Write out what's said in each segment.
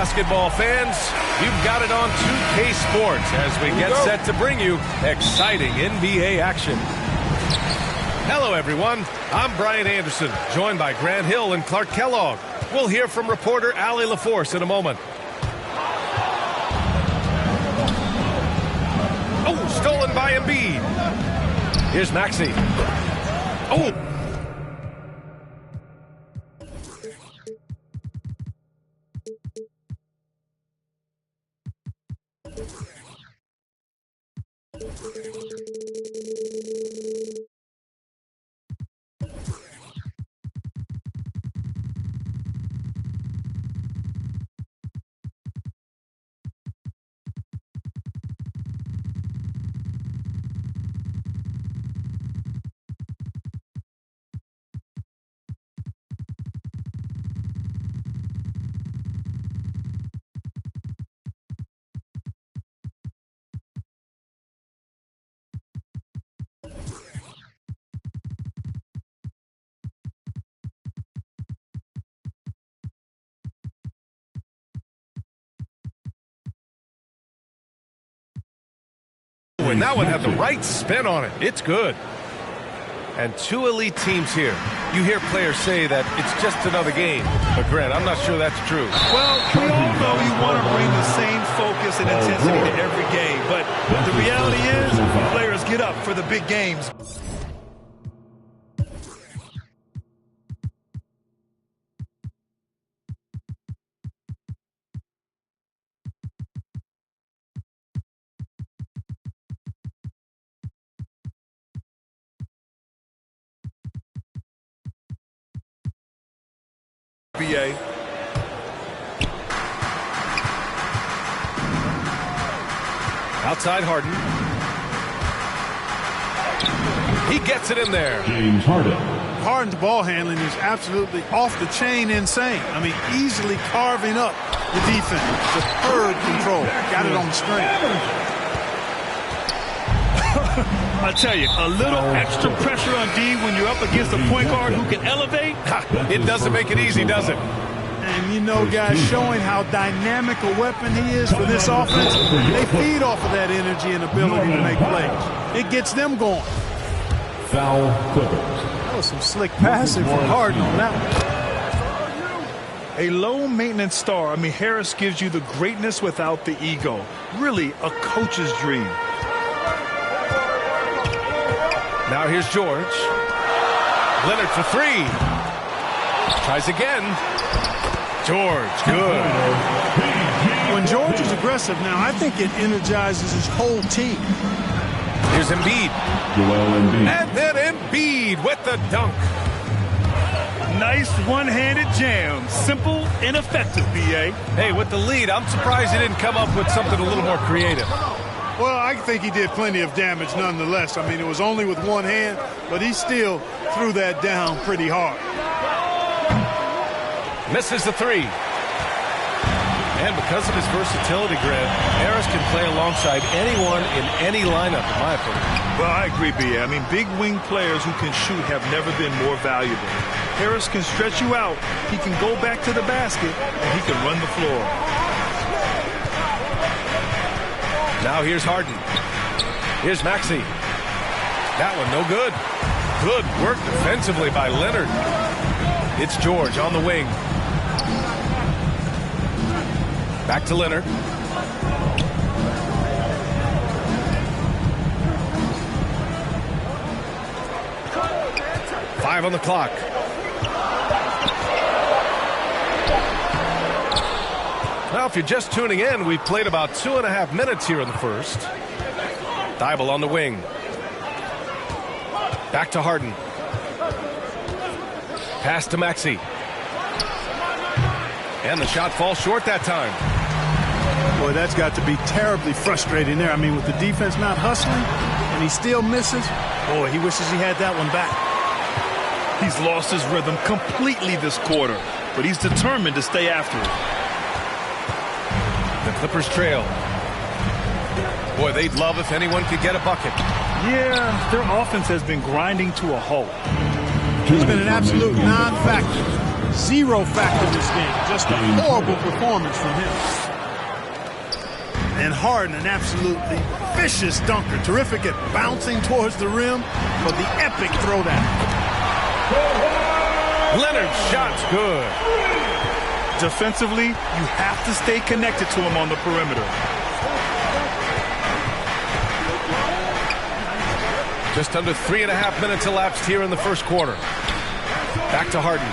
basketball fans, you've got it on 2K Sports as we get set to bring you exciting NBA action. Hello, everyone. I'm Brian Anderson, joined by Grant Hill and Clark Kellogg. We'll hear from reporter Allie LaForce in a moment. Oh, stolen by Embiid. Here's Maxey. Oh. And that one had the right spin on it. It's good. And two elite teams here. You hear players say that it's just another game. But, Grant, I'm not sure that's true. Well, we all know you want to bring the same focus and intensity to every game. But the reality is, players get up for the big games. BA. Outside Harden. He gets it in there. James Harden. Harden's ball handling is absolutely off the chain insane. I mean, easily carving up the defense. Superb control. Got it on the string. I tell you, a little extra pressure on D when you're up against a point guard who can elevate. It doesn't make it easy, does it? And you know, guys, showing how dynamic a weapon he is for this offense, they feed off of that energy and ability to make plays. It gets them going. Foul Clippers. That was some slick passing from Harden on that one. A low-maintenance star. I mean, Harris gives you the greatness without the ego. Really a coach's dream. Now here's George. Leonard for three. Tries again. George, good. When George is aggressive now, I think it energizes his whole team. Here's Embiid. And then Embiid with the dunk. Nice one-handed jam. Simple and effective, B.A. Hey, with the lead, I'm surprised he didn't come up with something a little more creative. Well, I think he did plenty of damage nonetheless. I mean, it was only with one hand, but he still threw that down pretty hard. Misses the three. And because of his versatility, Grant, Harris can play alongside anyone in any lineup, in my opinion. Well, I agree, B.A. I mean, big wing players who can shoot have never been more valuable. Harris can stretch you out, he can go back to the basket, and he can run the floor. Now here's Harden. Here's Maxey. That one no good. Good work defensively by Leonard. It's George on the wing. Back to Leonard. Five on the clock. Now, if you're just tuning in, we've played about 2.5 minutes here in the first. Thibault on the wing. Back to Harden. Pass to Maxey. And the shot falls short that time. Boy, that's got to be terribly frustrating there. I mean, with the defense not hustling, and he still misses. Boy, he wishes he had that one back. He's lost his rhythm completely this quarter, but he's determined to stay after it. The Clippers trail. Boy, they'd love if anyone could get a bucket. Yeah, their offense has been grinding to a halt. He's been an absolute non-factor. zero factor in this game. Just a horrible performance from him. And Harden, an absolutely vicious dunker. Terrific at bouncing towards the rim for the epic throwdown. Leonard's shot's good. Defensively, you have to stay connected to him on the perimeter. Just under 3.5 minutes elapsed here in the first quarter. Back to Harden.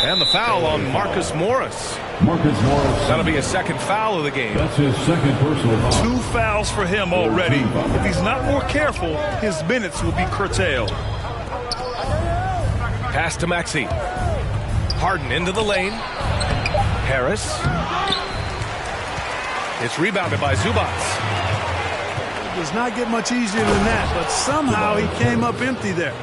And the foul on Marcus Morris. That'll be his second foul of the game. That's his second personal foul. 2 fouls for him already. If he's not more careful, his minutes will be curtailed. Pass to Maxey. Harden into the lane. Harris. It's rebounded by Zubats. It does not get much easier than that, but somehow he came up empty there.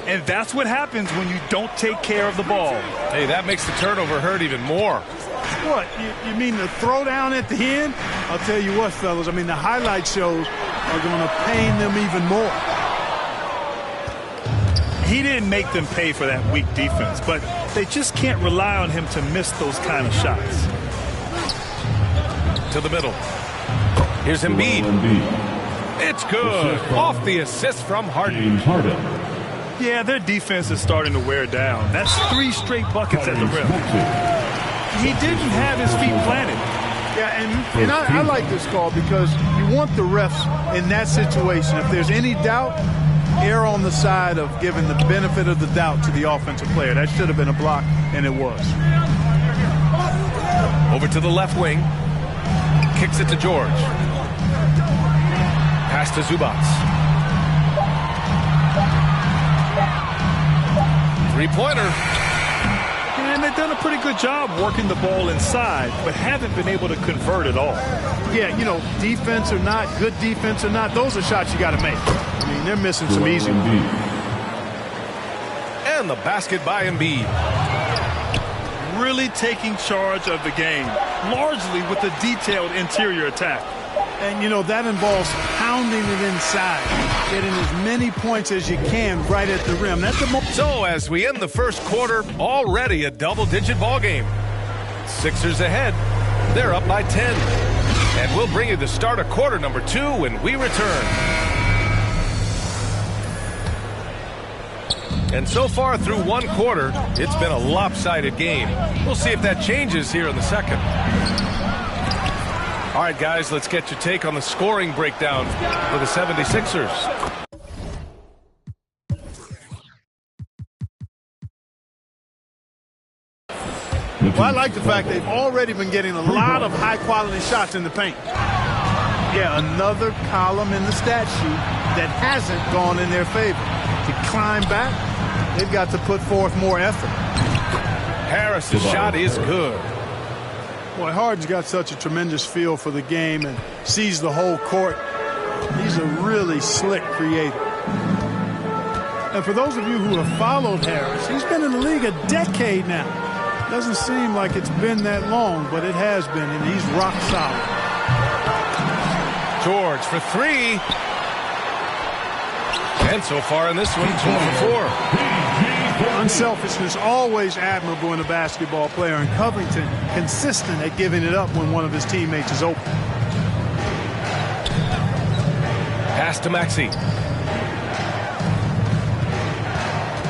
And that's what happens when you don't take care of the ball. Hey, that makes the turnover hurt even more. What, you mean the throwdown at the end? I'll tell you what, fellas, I mean, the highlight shows are going to pain them even more. He didn't make them pay for that weak defense, but they just can't rely on him to miss those kind of shots. To the middle. Here's Embiid. It's good. Off the assist from Harden. Yeah, their defense is starting to wear down. That's 3 straight buckets at the rim. He didn't have his feet planted. Yeah, and I like this call because you want the refs in that situation. If there's any doubt, err on the side of giving the benefit of the doubt to the offensive player. That should have been a block, and it was. Over to the left wing. Kicks it to George. Pass to Zubats. Three-pointer. And they've done a pretty good job working the ball inside, but haven't been able to convert at all. Yeah, you know, defense or not, good defense or not, those are shots you got to make. I mean, they're missing some easy ones. And the basket by Embiid. Really taking charge of the game, largely with a detailed interior attack. And, you know, that involves pounding it inside, getting as many points as you can right at the rim. That's the So as we end the first quarter, already a double-digit ball game. Sixers ahead. They're up by 10. And we'll bring you the start of quarter number 2 when we return. And so far through one quarter, it's been a lopsided game. We'll see if that changes here in the second. All right, guys, let's get your take on the scoring breakdown for the 76ers. Well, I like the fact they've already been getting a lot of high-quality shots in the paint. Yeah, another column in the stat sheet that hasn't gone in their favor. To climb back, they've got to put forth more effort. Harris's shot is good. Boy, Harden's got such a tremendous feel for the game and sees the whole court. He's a really slick creator. And for those of you who have followed Harris, he's been in the league a decade now. Doesn't seem like it's been that long, but it has been, and he's rock solid. George for 3. And so far in this one, 2 for 4. Unselfishness always admirable in a basketball player, and Covington consistent at giving it up when one of his teammates is open. Pass to Maxey.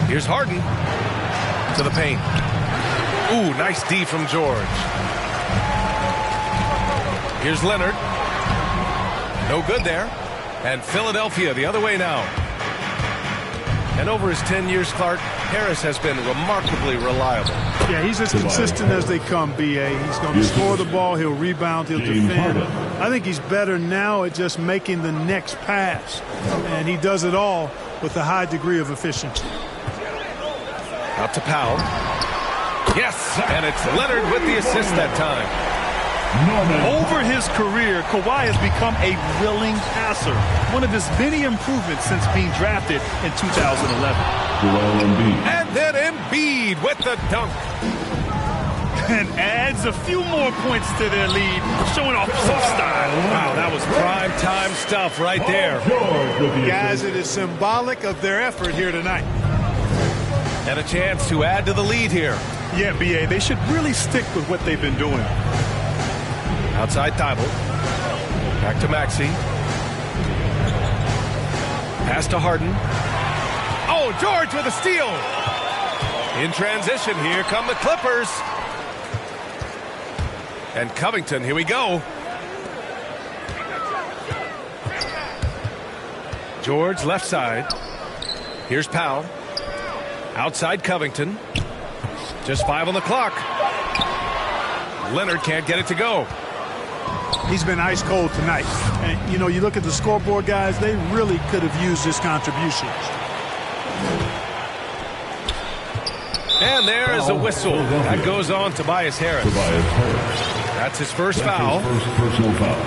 Here's Harden to the paint. Ooh, nice D from George. Here's Leonard. No good there. And Philadelphia the other way now. And over his 10 years, Clark, Harris has been remarkably reliable. Yeah, he's as consistent as they come, B.A. He's going to score the ball, he'll rebound, he'll defend. I think he's better now at just making the next pass. And he does it all with a high degree of efficiency. Out to Powell. Yes, and it's Leonard with the assist that time. Over his career, Kawhi has become a willing passer, one of his many improvements since being drafted in 2011. And then Embiid with the dunk. And adds a few more points to their lead, showing off some style. Wow, that was prime time stuff right there. Guys, it is symbolic of their effort here tonight. And a chance to add to the lead here. Yeah, B.A., they should really stick with what they've been doing. Outside Thibault. Back to Maxey. Pass to Harden. Oh, George with a steal. In transition, here come the Clippers. And Covington, here we go. George left side. Here's Powell. Outside Covington. Just 5 on the clock. Leonard can't get it to go. He's been ice cold tonight. And, you know, you look at the scoreboard, guys, they really could have used his contribution. And there is a whistle. That goes on Tobias Harris. That's his first foul. First personal foul.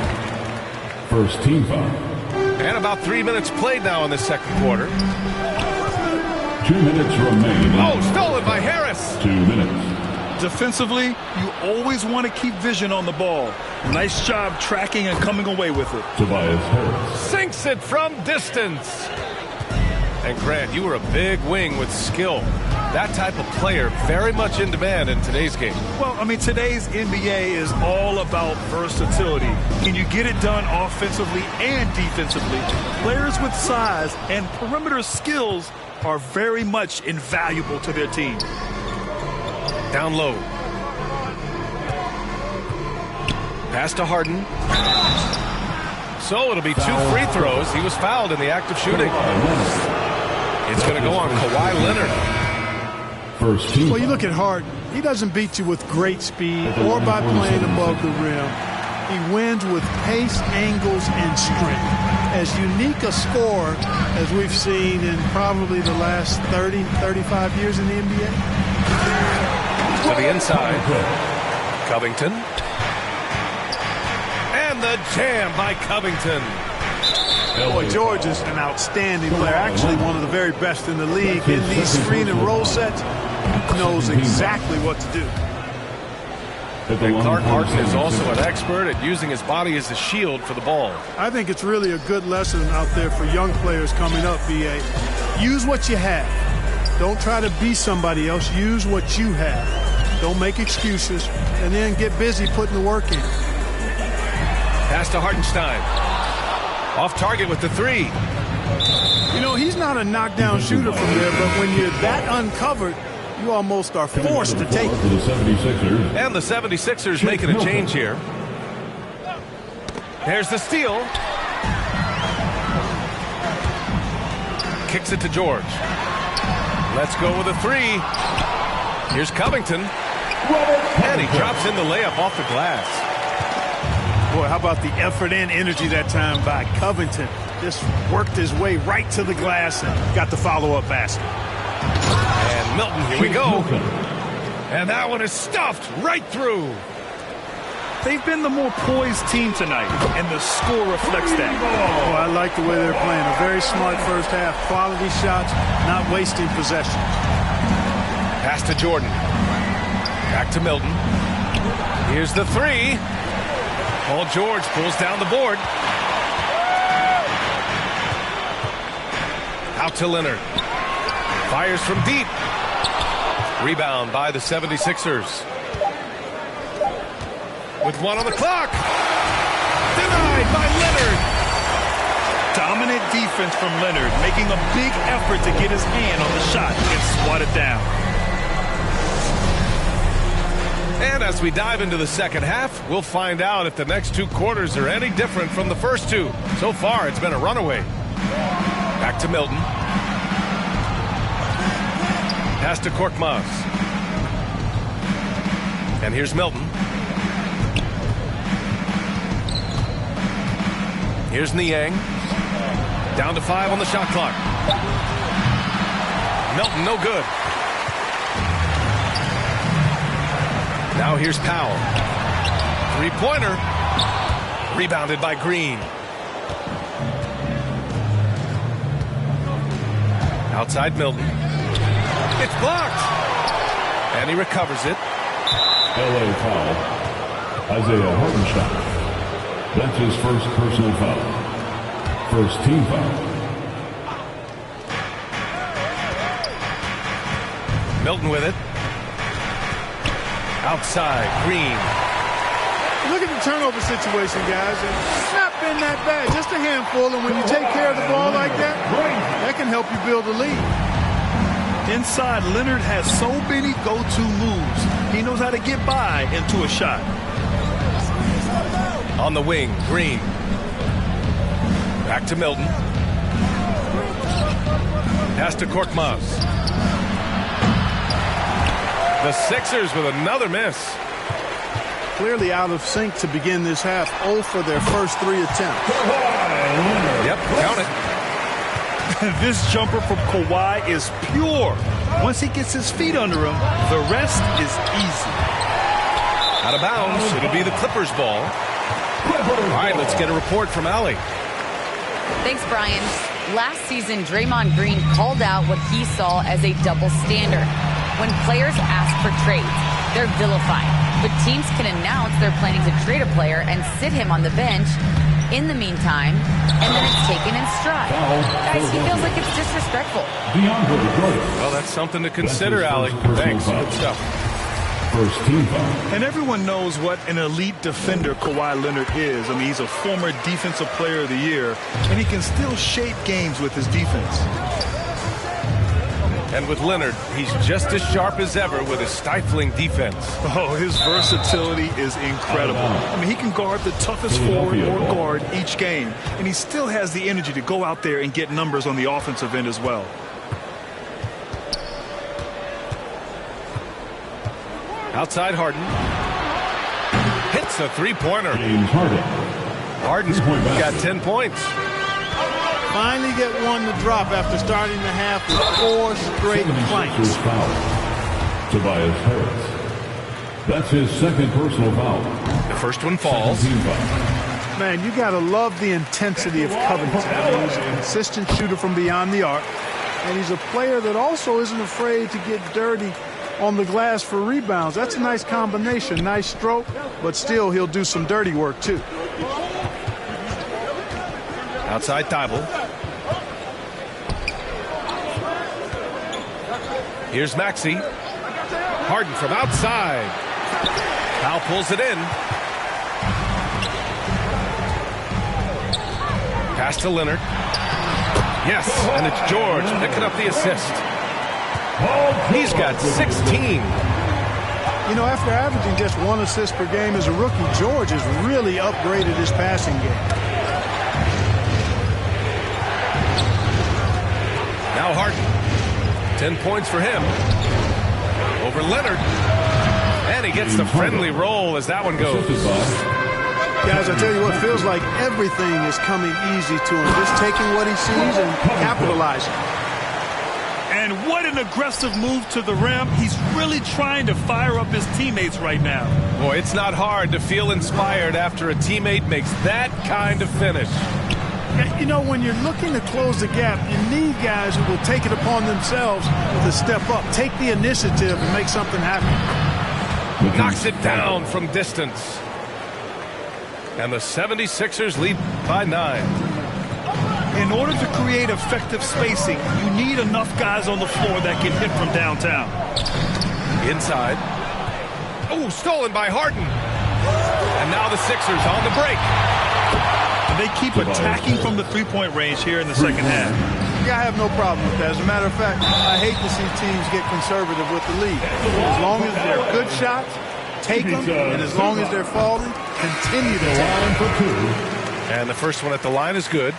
First team foul. And about 3 minutes played now in the second quarter. 2 minutes remaining. Oh, stolen by Harris. 2 minutes. Defensively, you always want to keep vision on the ball. Nice job tracking and coming away with it. Tobias Harris. Sinks it from distance. And Grant, you were a big wing with skill. That type of player very much in demand in today's game. Well, I mean, today's NBA is all about versatility. Can you get it done offensively and defensively? Players with size and perimeter skills are very much invaluable to their team. Down low. Pass to Harden. So it'll be 2 free throws. He was fouled in the act of shooting. It's going to go on Kawhi Leonard. First team. Well, you look at Harden. He doesn't beat you with great speed or by playing above the rim. He wins with pace, angles, and strength. As unique a scorer as we've seen in probably the last 30, 35 years in the NBA. To the inside. Covington. And the jam by Covington. Boy, George is an outstanding player. Actually, one of the very best in the league. In these screen and roll sets, knows exactly what to do. And Clark Harden is also an expert at using his body as a shield for the ball. I think it's really a good lesson out there for young players coming up, B.A. Use what you have. Don't try to be somebody else. Use what you have. Don't make excuses. And then get busy putting the work in. Pass to Hartenstein. Off target with the 3. You know, he's not a knockdown shooter from there, but when you're that uncovered, you almost are forced to take it. And the 76ers making a change here. There's the steal. Kicks it to George. Let's go with a 3. Here's Covington. And he drops in the layup off the glass. Boy, how about the effort and energy that time by Covington. Just worked his way right to the glass and got the follow-up basket. And Milton, here we go. And that one is stuffed right through. They've been the more poised team tonight, and the score reflects that. Oh, I like the way they're playing. A very smart first half. Quality shots, not wasting possession. Pass to Jordan. Back to Milton. Here's the 3. Paul George pulls down the board. Out to Leonard. Fires from deep. Rebound by the 76ers. With 1 on the clock. Denied by Leonard. Dominant defense from Leonard, making a big effort to get his hand on the shot and swat it down. And as we dive into the second half, we'll find out if the next 2 quarters are any different from the first 2. So far, it's been a runaway. Back to Milton. Pass to Korkmaz. And here's Milton. Here's Niang. Down to 5 on the shot clock. Milton, no good. Now here's Powell. 3-pointer. Rebounded by Green. Outside Milton. It's blocked. And he recovers it. L.A. foul. Isaiah Hartenstein. That's his first personal foul. First team foul. Milton with it. Outside, Green. Look at the turnover situation, guys. It's not been that bad, just a handful. And when you take care of the ball like that, that can help you build a lead. Inside, Leonard has so many go-to moves. He knows how to get by into a shot. On the wing, Green. Back to Milton. Pass to Korkmaz. The Sixers with another miss. Clearly out of sync to begin this half. 0 for their first 3 attempts. Yep, count it. This jumper from Kawhi is pure. Once he gets his feet under him, the rest is easy. Out of bounds. It'll be the Clippers' ball. All right, let's get a report from Allie. Thanks, Brian. Last season, Draymond Green called out what he saw as a double standard. When players ask for trades, they're vilified. But teams can announce they're planning to trade a player and sit him on the bench in the meantime, and then it's taken in stride. Guys, he feels like it's disrespectful. Well, that's something to consider, Allie. Thanks. Good stuff. First team foul. And everyone knows what an elite defender Kawhi Leonard is. I mean, he's a former Defensive Player of the Year, and he can still shape games with his defense. And with Leonard, he's just as sharp as ever with his stifling defense. Oh, his versatility is incredible. I mean, he can guard the toughest forward or guard each game, and he still has the energy to go out there and get numbers on the offensive end as well. Outside Harden. Hits a three-pointer. James Harden. Harden's got 10 points. Finally get one to drop after starting the half with 4 straight planks. Foul. Tobias Harris. That's his second personal foul. The first one falls. Man, you got to love the intensity of Covington. I mean, he's a consistent shooter from beyond the arc, and he's a player that also isn't afraid to get dirty on the glass for rebounds. That's a nice combination, nice stroke, but still he'll do some dirty work too. Outside Thibault. Here's Maxey. Harden from outside. Powell pulls it in. Pass to Leonard. Yes, and it's George picking up the assist. He's got 16. You know, after averaging just 1 assist per game as a rookie, George has really upgraded his passing game. Now Harden. 10 points for him. Over Leonard. And he gets the friendly roll as that one goes. Guys, I tell you what, feels like everything is coming easy to him. Just taking what he sees and capitalizing. And what an aggressive move to the rim. He's really trying to fire up his teammates right now. Boy, it's not hard to feel inspired after a teammate makes that kind of finish. You know, when you're looking to close the gap, you need guys who will take it upon themselves to step up, take the initiative and make something happen. Knocks it down from distance. And the 76ers lead by 9. In order to create effective spacing, you need enough guys on the floor that can hit from downtown. Inside. Oh, stolen by Harden. And now the Sixers on the break. And they keep attacking from the three-point range here in the second half. Yeah, I have no problem with that. As a matter of fact, I hate to see teams get conservative with the lead. As long as they're good shots, take them, and as long as they're falling, continue to take them. And the first one at the line is good.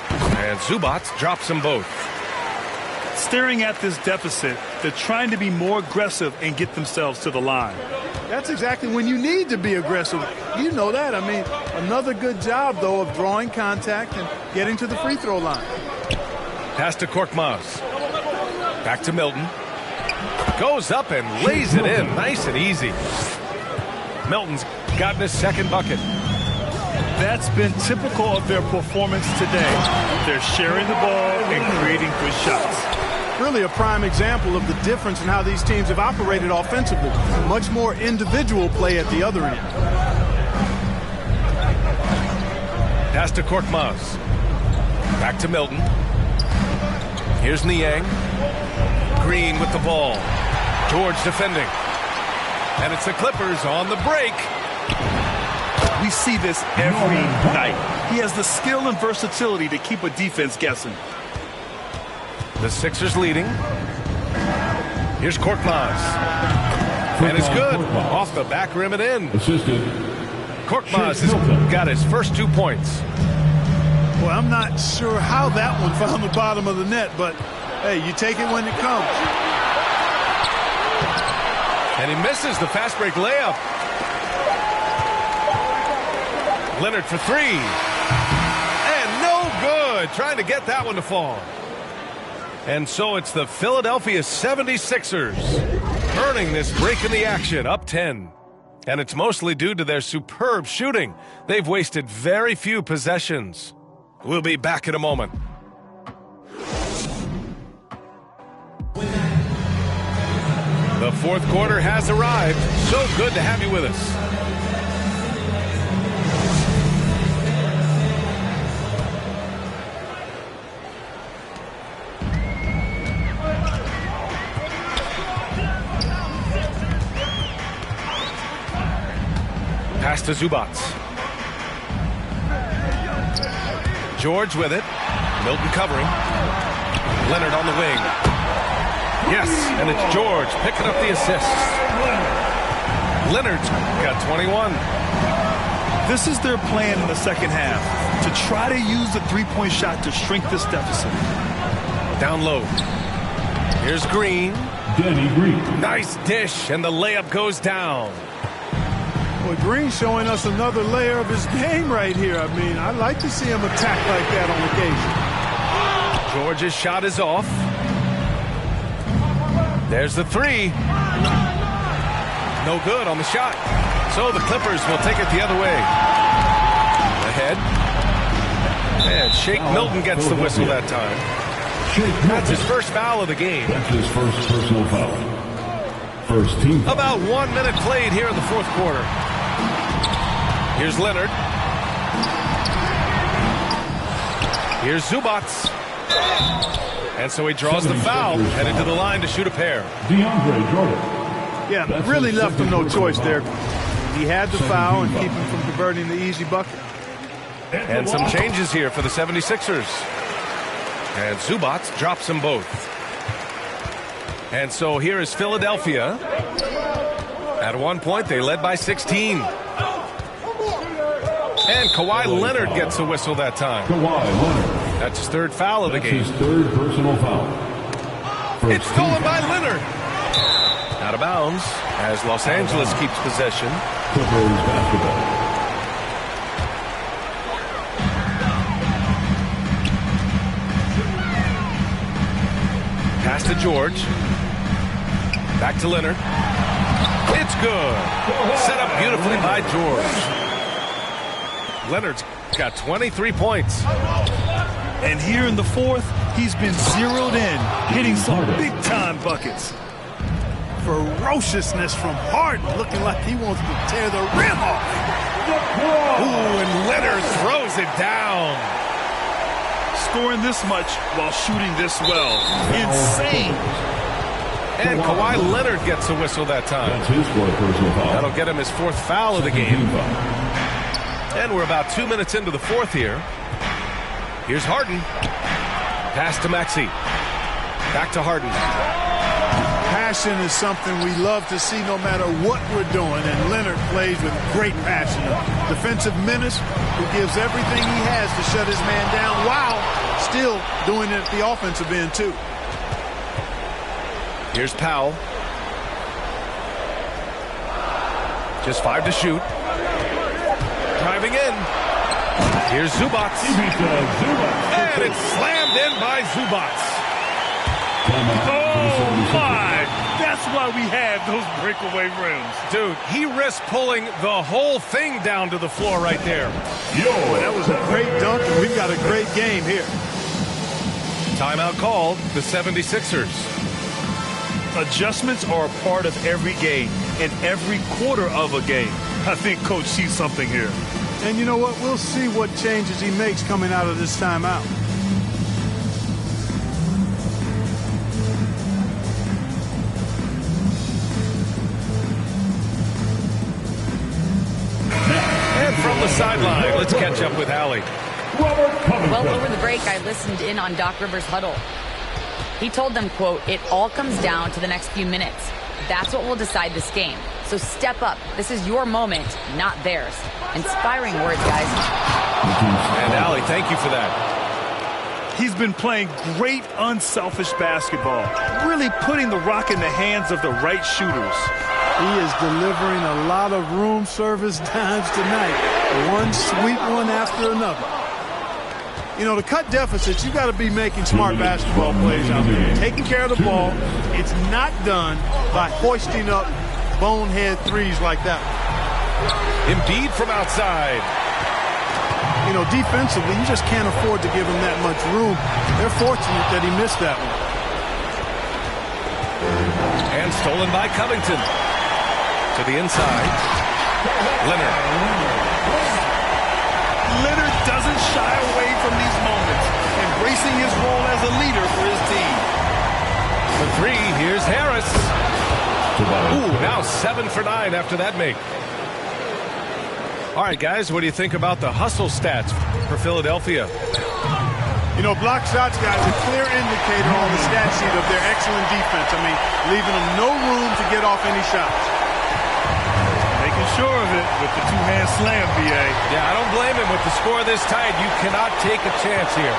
And Zubac drops them both. Staring at this deficit, they're trying to be more aggressive and get themselves to the line. That's exactly when you need to be aggressive. You know that. I mean, another good job, though, of drawing contact and getting to the free throw line. Pass to Korkmaz. Back to Milton. Goes up and lays it in. Nice and easy. Milton's gotten his second bucket. That's been typical of their performance today. They're sharing the ball and creating good shots. Really a prime example of the difference in how these teams have operated offensively. Much more individual play at the other end. Pass to Korkmaz. Back to Milton. Here's Niang. Green with the ball. George defending. And it's the Clippers on the break. We see this every night. He has the skill and versatility to keep a defense guessing. The Sixers leading. Here's Korkmaz. And it's good. Off the back rim and in. Assisted. Korkmaz has got his first 2 points. Well, I'm not sure how that one found the bottom of the net, but, hey, you take it when it comes. And he misses the fast break layup. Leonard for 3. And no good. Trying to get that one to fall. And so it's the Philadelphia 76ers earning this break in the action, up 10. And it's mostly due to their superb shooting. They've wasted very few possessions. We'll be back in a moment. The fourth quarter has arrived. So good to have you with us. Pass to Zubac. George with it. Milton covering. Leonard on the wing. Yes, and it's George picking up the assist. Leonard's got 21. This is their plan in the second half, to try to use the three-point shot to shrink this deficit. Down low. Here's Green. Danny Green. Nice dish, and the layup goes down. Well, Green showing us another layer of his game right here. I mean, I like to see him attack like that on occasion. George's shot is off. There's the 3. No good on the shot. So the Clippers will take it the other way. Ahead. And Shake Milton gets the whistle that time. That's his first foul of the game. That's his first personal foul. First team foul. About 1 minute played here in the fourth quarter. Here's Leonard. Here's Zubac. And so he draws the foul, headed to the line to shoot a pair. DeAndre Jordan. Yeah, really left him no choice there. He had the foul and keep him from converting the easy bucket. And some changes here for the 76ers. And Zubac drops them both. And so here is Philadelphia. At one point, they led by 16. And Kawhi Leonard gets a whistle that time. Kawhi Leonard. That's his third foul of the game. His third personal foul. It's stolen by Leonard. Out of bounds as Los Angeles keeps possession. Clippers basketball. Pass to George. Back to Leonard. It's good. Set up beautifully by George. Leonard's got 23 points. And here in the fourth, he's been zeroed in, hitting some big-time buckets. Ferociousness from Harden, looking like he wants to tear the rim off. Ooh, and Leonard throws it down. Scoring this much while shooting this well. Insane. And Kawhi Leonard gets a whistle that time. That's his fourth personal foul. That'll get him his fourth foul of the game. And we're about 2 minutes into the fourth here. Here's Harden. Pass to Maxey. Back to Harden. Passion is something we love to see no matter what we're doing, and Leonard plays with great passion. A defensive menace who gives everything he has to shut his man down while still doing it at the offensive end, too. Here's Powell. Just 5 to shoot. Driving in. Here's Zubac. And it's slammed in by Zubac. Oh, my. That's why we have those breakaway rims. Dude, he risked pulling the whole thing down to the floor right there. Well, that was a great dunk, and we've got a great game here. Timeout called, the 76ers. Adjustments are a part of every game and every quarter of a game. I think Coach sees something here. And you know what? We'll see what changes he makes coming out of this timeout. the sideline. Let's catch up with Allie. Well, over the break, I listened in on Doc Rivers' huddle. He told them, quote, "It all comes down to the next few minutes. That's what will decide this game. So step up. This is your moment, not theirs." Inspiring words, guys. And Allie, thank you for that. He's been playing great, unselfish basketball, really putting the rock in the hands of the right shooters. He is delivering a lot of room service dimes tonight. One sweet one after another. You know, to cut deficits, you got to be making smart basketball plays out there. Taking care of the ball. It's not done by hoisting up bonehead threes like that. Embiid from outside. You know, defensively, you just can't afford to give him that much room. They're fortunate that he missed that one. And stolen by Covington. To the inside. Leonard. Leonard doesn't shy away from these moments, embracing his role as a leader for his team. For three, here's Harris. Ooh, now 7 for 9 after that make. All right, guys, what do you think about the hustle stats for Philadelphia? You know, block shots, guys, a clear indicator on the stat sheet of their excellent defense. I mean, leaving them no room to get off any shots. Making sure of it with the two-hand slam, B.A. Yeah, I don't blame him. With the score this tight, you cannot take a chance here.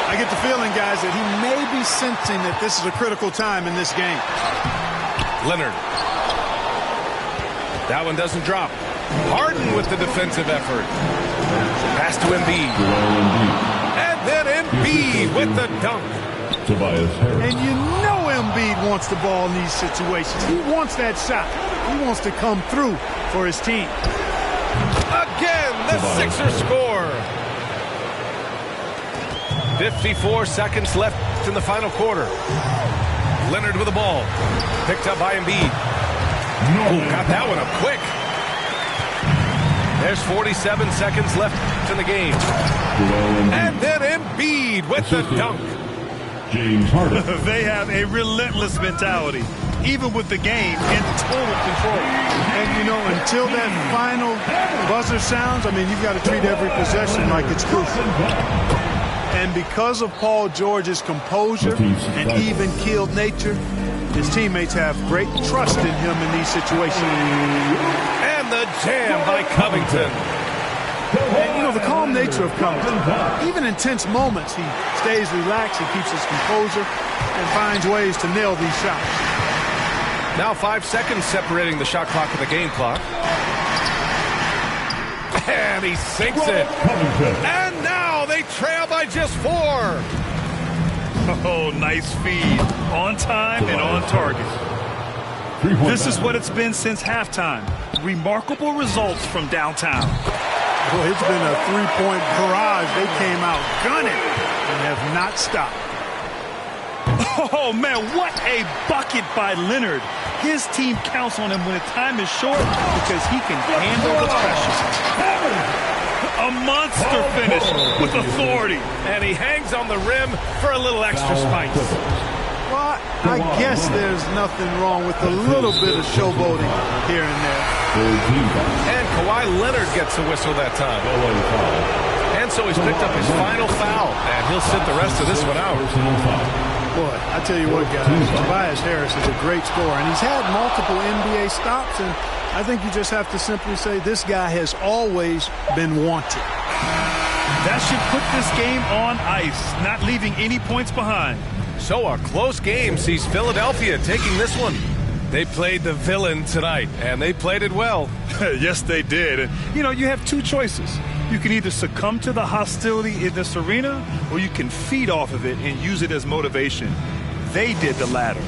I get the feeling, guys, that he may be sensing that this is a critical time in this game. Leonard. That one doesn't drop. Harden with the defensive effort. Pass to Embiid. And then Embiid with the dunk. And you know Embiid wants the ball in these situations. He wants that shot. He wants to come through for his team. Again, the Sixers score. 54 seconds left in the final quarter. Leonard with the ball. Picked up by Embiid. Ooh, got that one up quick. There's 47 seconds left in the game. And then Embiid with the dunk. James Harden. They have a relentless mentality, even with the game in total control. And, you know, until that final buzzer sounds, I mean, you've got to treat every possession like it's crucial. And because of Paul George's composure and even-keeled nature, his teammates have great trust in him in these situations. And the jam by Covington. And, you know, the calm nature of Covington, even in tense moments, he stays relaxed, he keeps his composure, and finds ways to nail these shots. Now 5 seconds separating the shot clock and the game clock. And he sinks it. And now they trail by just 4. Oh, nice feed. On time and on target. This is what it's been since halftime. Remarkable results from downtown. Boy, it's been a three-point barrage. They came out gunning and have not stopped. Oh, man, what a bucket by Leonard. His team counts on him when the time is short because he can handle the pressure. A monster finish with authority. And he hangs on the rim for a little extra spice. Well, I guess there's nothing wrong with a little bit of showboating here and there. And Kawhi Leonard gets a whistle that time. And so he's picked up his final foul, and he'll sit the rest of this one out. Boy, I tell you what, guys, Tobias Harris is a great scorer, and he's had multiple NBA stops, and I think you just have to simply say this guy has always been wanted. That should put this game on ice, not leaving any points behind. So a close game sees Philadelphia taking this one. They played the villain tonight, and they played it well. Yes, they did. And, you know, you have two choices. You can either succumb to the hostility in this arena, or you can feed off of it and use it as motivation. They did the latter.